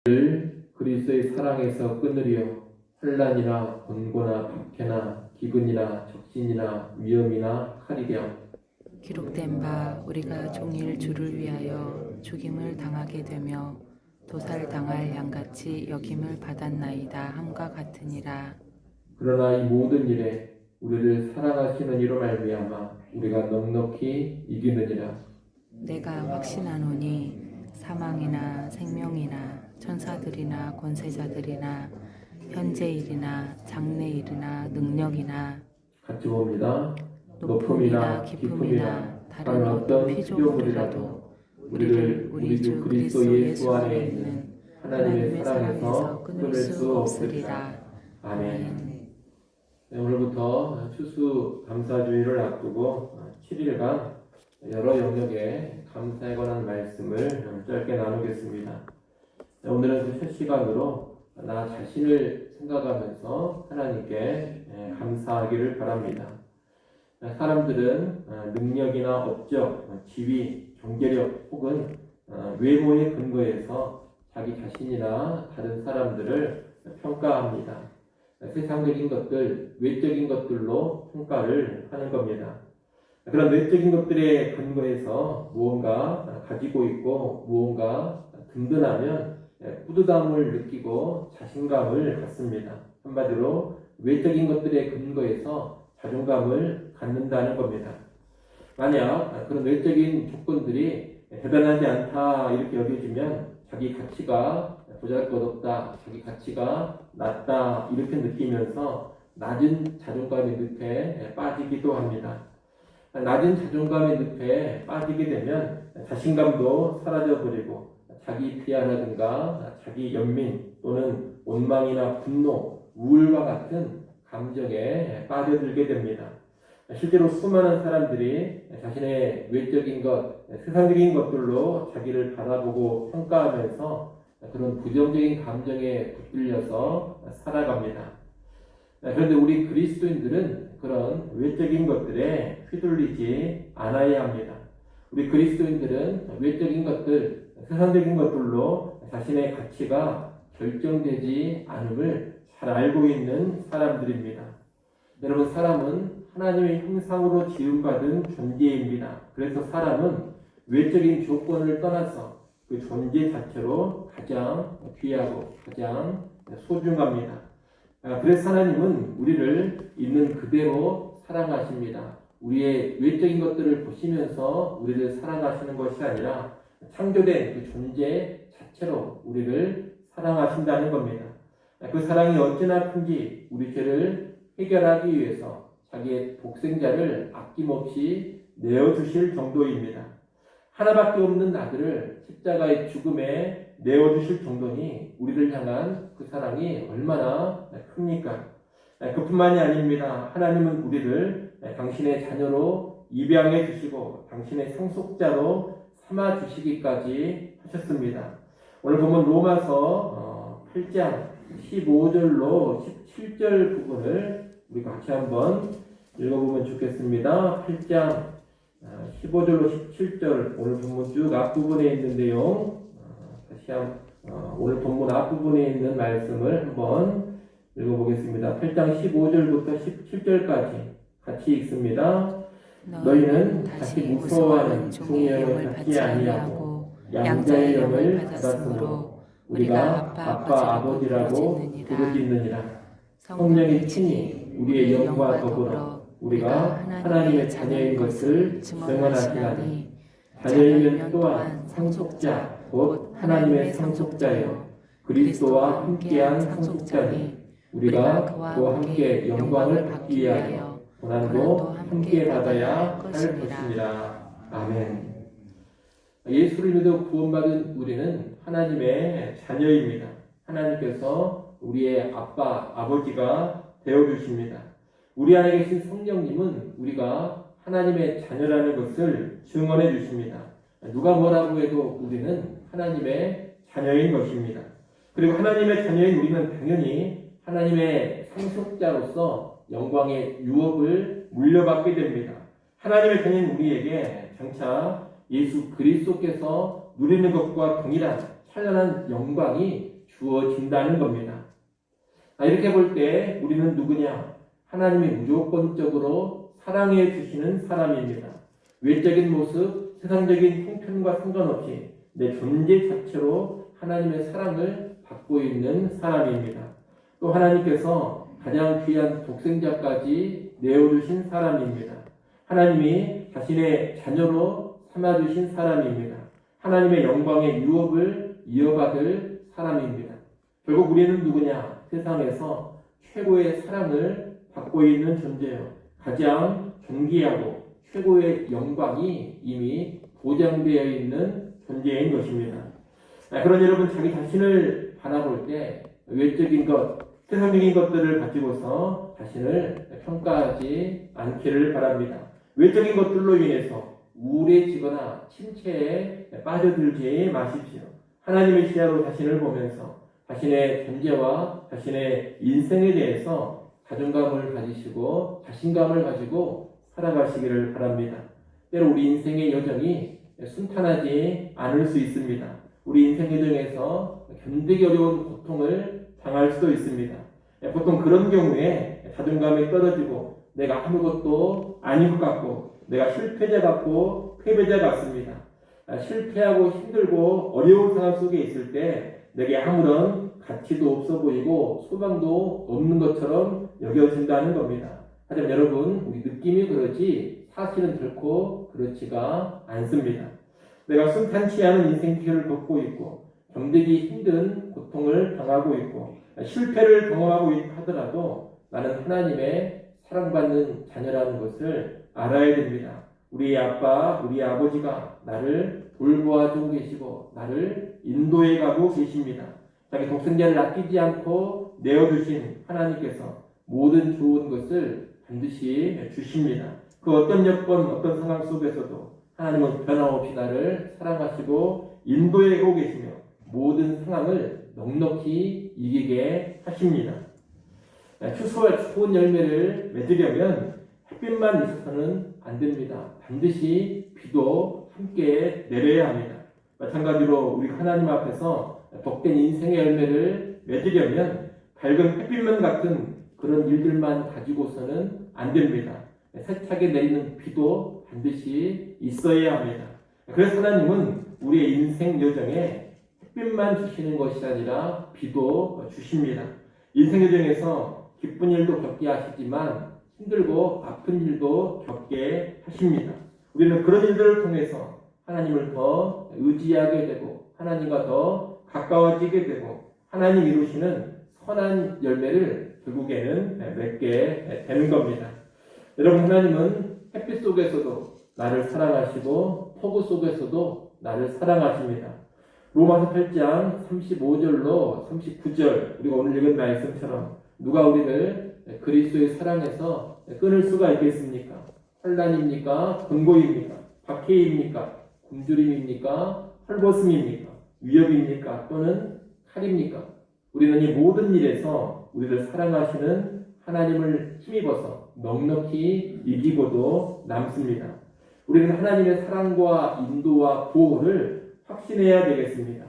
그리스도의 사랑에서 끊으려 환난이나 곤고나 박해나 기근이나 적신이나 위험이나 칼이랴. 기록된 바 우리가 종일 주를 위하여 죽임을 당하게 되며 도살당할 양같이 여김을 받았나이다 함과 같으니라. 그러나 이 모든 일에 우리를 사랑하시는 이로 말미암아 우리가 넉넉히 이기느니라. 내가 확신하노니 사망이나 생명이나 천사들이나 권세자들이나 현재일이나 장래일이나 능력이나 같이 봅니다. 높음이나 깊음이나 다른 어떤 피조물이라도 우리를 우리 주 그리스도 예수 안에 있는 하나님의 사랑에서 끊을 수 없으리라. 아멘. 네, 오늘부터 추수 감사주일을 앞두고 7일간 여러 영역의 감사에 관한 말씀을 짧게 나누겠습니다. 네, 오늘은 그 첫 시간으로 나 자신을 생각하면서 하나님께 감사하기를 바랍니다. 사람들은 능력이나 업적, 지위, 경제력 혹은 외모의 근거에서 자기 자신이나 다른 사람들을 평가합니다. 세상적인 것들, 외적인 것들로 평가를 하는 겁니다. 그런 외적인 것들의 근거에서 무언가 가지고 있고 무언가 든든하면 뿌듯함을 느끼고 자신감을 갖습니다. 한마디로 외적인 것들의 근거에서 자존감을 갖는다는 겁니다. 만약 그런 외적인 조건들이 대단하지 않다 이렇게 여겨지면 자기 가치가 보잘것없다, 자기 가치가 낮다 이렇게 느끼면서 낮은 자존감의 늪에 빠지기도 합니다. 낮은 자존감의 늪에 빠지게 되면 자신감도 사라져버리고 자기 비하라든가 자기 연민 또는 원망이나 분노, 우울과 같은 감정에 빠져들게 됩니다. 실제로 수많은 사람들이 자신의 외적인 것, 세상적인 것들로 자기를 바라보고 평가하면서 그런 부정적인 감정에 붙들려서 살아갑니다. 그런데 우리 그리스도인들은 그런 외적인 것들에 휘둘리지 않아야 합니다. 우리 그리스도인들은 외적인 것들, 세상적인 것들로 자신의 가치가 결정되지 않음을 잘 알고 있는 사람들입니다. 여러분, 사람은 하나님의 형상으로 지음받은 존재입니다. 그래서 사람은 외적인 조건을 떠나서 그 존재 자체로 가장 귀하고 가장 소중합니다. 그래서 하나님은 우리를 있는 그대로 사랑하십니다. 우리의 외적인 것들을 보시면서 우리를 사랑하시는 것이 아니라 창조된 그 존재 자체로 우리를 사랑하신다는 겁니다. 그 사랑이 어찌나 큰지 우리 죄를 해결하기 위해서 자기의 독생자를 아낌없이 내어주실 정도입니다. 하나밖에 없는 아들을 십자가의 죽음에 내어주실 정도니 우리를 향한 그 사랑이 얼마나 큽니까? 그뿐만이 아닙니다. 하나님은 우리를 당신의 자녀로 입양해 주시고 당신의 상속자로 삼아 주시기까지 하셨습니다. 오늘 보면 로마서 8장 15절로 17절 부분을 우리 같이 한번 읽어보면 좋겠습니다. 8장 15절로 17절 오늘 본문 쭉 앞부분에 있는 내용 다시 오늘 본문 앞부분에 있는 말씀을 한번 읽어보겠습니다. 8장 15절부터 17절까지 같이 읽습니다. 너희는 다시 무서워하는 종의 영을 받지 아니하고 양자의 영을 받았으므로 우리가 아빠 아버지라고 부르짖느니라. 성령이 친히 우리의 영과 더불어 우리가 하나님의 자녀인 것을 증언하시나니 자녀이면 또한 상속자 곧 하나님의 상속자요 그리스도와 함께한 상속자니 우리가 그와 함께 영광을 받기 위하여 고난도 함께 받아야 할 것입니다. 아멘. 예수를 믿어 구원받은 우리는 하나님의 자녀입니다. 하나님께서 우리의 아빠, 아버지가 되어주십니다. 우리 안에 계신 성령님은 우리가 하나님의 자녀라는 것을 증언해 주십니다. 누가 뭐라고 해도 우리는 하나님의 자녀인 것입니다. 그리고 하나님의 자녀인 우리는 당연히 하나님의 상속자로서 영광의 유업을 물려받게 됩니다. 하나님의 자녀인 우리에게 장차 예수 그리스도께서 누리는 것과 동일한 찬란한 영광이 주어진다는 겁니다. 이렇게 볼 때 우리는 누구냐? 하나님이 무조건적으로 사랑해 주시는 사람입니다. 외적인 모습, 세상적인 형편과 상관없이 내 존재 자체로 하나님의 사랑을 받고 있는 사람입니다. 또 하나님께서 가장 귀한 독생자까지 내어주신 사람입니다. 하나님이 자신의 자녀로 삼아주신 사람입니다. 하나님의 영광의 유업을 이어받을 사람입니다. 결국 우리는 누구냐? 세상에서 최고의 사랑을 받고 있는 존재요. 가장 존귀하고 최고의 영광이 이미 보장되어 있는 존재인 것입니다. 그런 여러분, 자기 자신을 바라볼 때 외적인 것, 세상적인 것들을 가지고서 자신을 평가하지 않기를 바랍니다. 외적인 것들로 인해서 우울해지거나 침체에 빠져들지 마십시오. 하나님의 시야로 자신을 보면서 자신의 존재와 자신의 인생에 대해서 자존감을 가지시고 자신감을 가지고 살아가시기를 바랍니다. 때로 우리 인생의 여정이 순탄하지 않을 수 있습니다. 우리 인생 여정에서 견디기 어려운 고통을 당할 수도 있습니다. 보통 그런 경우에 자존감이 떨어지고 내가 아무것도 아닌 것 같고 내가 실패자 같고 패배자 같습니다. 실패하고 힘들고 어려운 상황 속에 있을 때 내게 아무런 가치도 없어 보이고 소망도 없는 것처럼 여겨진다는 겁니다. 하지만 여러분, 우리 느낌이 그러지 사실은 결코 그렇지가 않습니다. 내가 순탄치 않은 인생길을 걷고 있고 견디기 힘든 고통을 당하고 있고 실패를 경험하고 있다 하더라도 나는 하나님의 사랑받는 자녀라는 것을 알아야 됩니다. 우리 아빠, 우리 아버지가 나를 돌보아주고 계시고 나를 인도해 가고 계십니다. 자기 독생자를 아끼지 않고 내어주신 하나님께서 모든 좋은 것을 반드시 주십니다. 그 어떤 여건, 어떤 상황 속에서도 하나님은 변함없이 나를 사랑하시고 인도해 가고 계시며 모든 상황을 넉넉히 이기게 하십니다. 추수할 좋은 열매를 맺으려면 햇빛만 있어서는 안 됩니다. 반드시 비도 함께 내려야 합니다. 마찬가지로 우리 하나님 앞에서 복된 인생의 열매를 맺으려면 밝은 햇빛만 같은 그런 일들만 가지고서는 안 됩니다. 세차게 내리는 비도 반드시 있어야 합니다. 그래서 하나님은 우리의 인생 여정에 햇빛만 주시는 것이 아니라 비도 주십니다. 인생 여정에서 기쁜 일도 겪게 하시지만 힘들고 아픈 일도 겪게 하십니다. 우리는 그런 일들을 통해서 하나님을 더 의지하게 되고 하나님과 더 가까워지게 되고 하나님 이루시는 선한 열매를 결국에는 맺게 되는 겁니다. 여러분, 하나님은 햇빛 속에서도 나를 사랑하시고 폭우 속에서도 나를 사랑하십니다. 로마서 8장 35절로 39절, 우리가 오늘 읽은 말씀처럼 누가 우리를 그리스도의 사랑에서 끊을 수가 있겠습니까? 환난입니까? 권고입니까? 박해입니까? 굶주림입니까? 헐벗음입니까? 위협입니까? 또는 칼입니까? 우리는 이 모든 일에서 우리를 사랑하시는 하나님을 힘입어서 넉넉히 이기고도 남습니다. 우리는 하나님의 사랑과 인도와 보호를 확신해야 되겠습니다.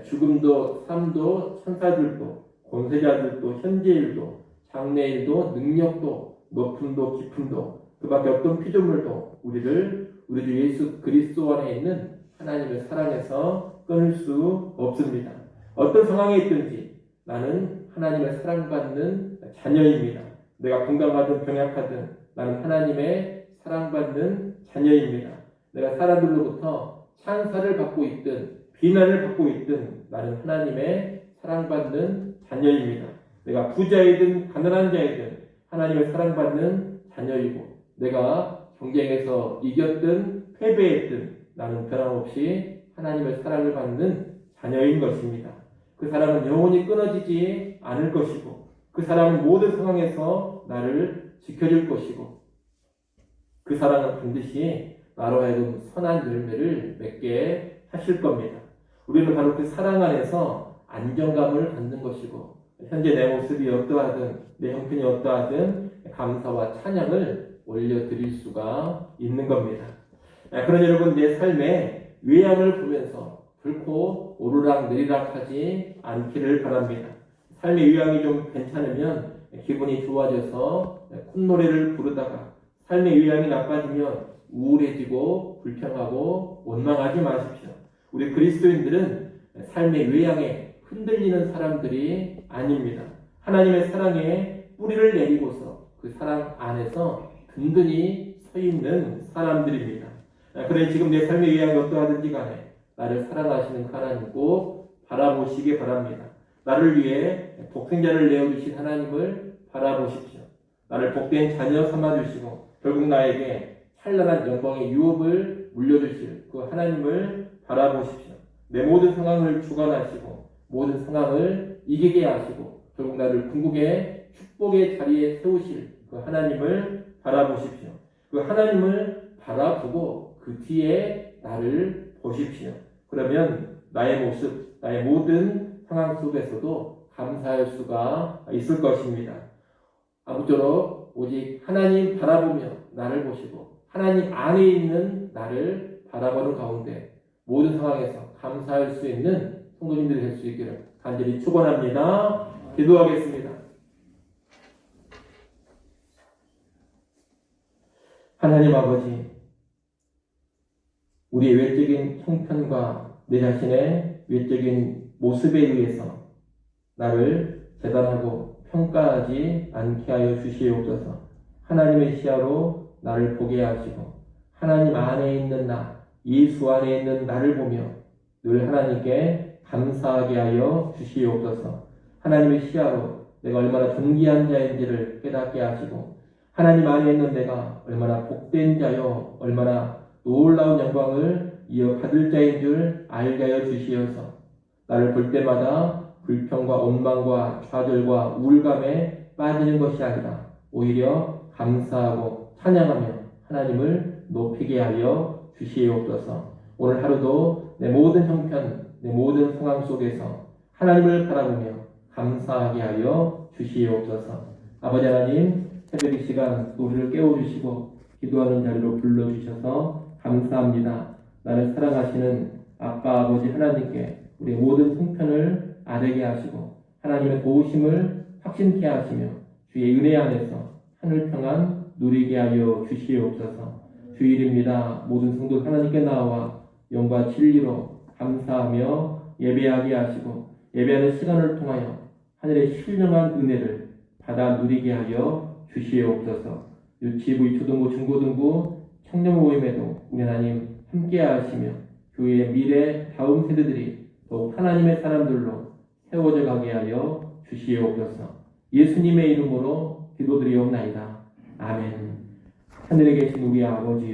죽음도 삶도 천사들도 권세자들도 현재일도 장래일도 능력도 높음도 깊음도 그 밖에 어떤 피조물도 우리를 우리 주 예수 그리스도 안에 있는 하나님의 사랑에서 끊을 수 없습니다. 어떤 상황에 있든지 나는 하나님의 사랑받는 자녀입니다. 내가 건강하든 병약하든 나는 하나님의 사랑받는 자녀입니다. 내가 사람들로부터 찬사를 받고 있든 비난을 받고 있든 나는 하나님의 사랑받는 자녀입니다. 내가 부자이든 가난한 자이든 하나님의 사랑받는 자녀이고 내가 경쟁에서 이겼든 패배했든 나는 변함없이 하나님의 사랑을 받는 자녀인 것입니다. 그 사랑은 영원히 끊어지지 않을 것이고 그 사랑은 모든 상황에서 나를 지켜줄 것이고 그 사랑은 반드시 나로 하여금 선한 열매를 맺게 하실 겁니다. 우리는 바로 그 사랑 안에서 안정감을 갖는 것이고 현재 내 모습이 어떠하든 내 형편이 어떠하든 감사와 찬양을 올려드릴 수가 있는 겁니다. 그런 여러분, 내 삶의 외양을 보면서 결코 오르락 내리락 하지 않기를 바랍니다. 삶의 의향이 좀 괜찮으면 기분이 좋아져서 콧노래를 부르다가 삶의 의향이 나빠지면 우울해지고 불평하고 원망하지 마십시오. 우리 그리스도인들은 삶의 의향에 흔들리는 사람들이 아닙니다. 하나님의 사랑에 뿌리를 내리고서 그 사랑 안에서 든든히 서 있는 사람들입니다. 그래 지금 내 삶의 의향이 어떠하든지 간에 나를 사랑하시는 하나님 꼭 바라보시기 바랍니다. 나를 위해 독생자를 내어주신 하나님을 바라보십시오. 나를 복된 자녀 삼아주시고 결국 나에게 찬란한 영광의 유업을 물려주실 그 하나님을 바라보십시오. 내 모든 상황을 주관하시고 모든 상황을 이기게 하시고 결국 나를 궁극의 축복의 자리에 세우실 그 하나님을 바라보십시오. 그 하나님을 바라보고 그 뒤에 나를 보십시오. 그러면 나의 모습, 나의 모든 상황 속에서도 감사할 수가 있을 것입니다. 아무쪼록 오직 하나님 바라보며 나를 보시고 하나님 안에 있는 나를 바라보는 가운데 모든 상황에서 감사할 수 있는 성도님들이 될 수 있기를 간절히 축원합니다. 기도하겠습니다. 하나님 아버지, 우리의 외적인 형편과 내 자신의 외적인 모습에 의해서 나를 재단하고 평가하지 않게 하여 주시옵소서. 하나님의 시야로 나를 보게 하시고 하나님 안에 있는 나, 예수 안에 있는 나를 보며 늘 하나님께 감사하게 하여 주시옵소서. 하나님의 시야로 내가 얼마나 존귀한 자인지를 깨닫게 하시고 하나님 안에 있는 내가 얼마나 복된 자요 얼마나 놀라운 영광을 이어받을 자인 줄 알게 하여 주시어서 나를 볼 때마다 불평과 원망과 좌절과 우울감에 빠지는 것이 아니라 오히려 감사하고 찬양하며 하나님을 높이게 하여 주시옵소서. 오늘 하루도 내 모든 형편, 내 모든 상황 속에서 하나님을 바라보며 감사하게 하여 주시옵소서. 아버지 하나님, 새벽 이 시간 우리를 깨워주시고 기도하는 자리로 불러주셔서 감사합니다. 나를 사랑하시는 아빠 아버지 하나님께 우리의 모든 형편을 아뢰게 하시고 하나님의 도우심을 확신케 하시며 주의 은혜 안에서 하늘 평안 누리게 하여 주시옵소서. 주일입니다. 모든 성도 하나님께 나와 영과 진리로 감사하며 예배하게 하시고 예배하는 시간을 통하여 하늘의 신령한 은혜를 받아 누리게 하여 주시옵소서. 유치부, 초등부, 중고등부, 청년 모임에도 우리 하나님 함께 하시며 교회의 미래 다음 세대들이 더욱 하나님의 사람들로 세워져 가게 하여 주시옵소서. 예수님의 이름으로 기도드리옵나이다. 아멘. 하늘에 계신 우리 아버지여,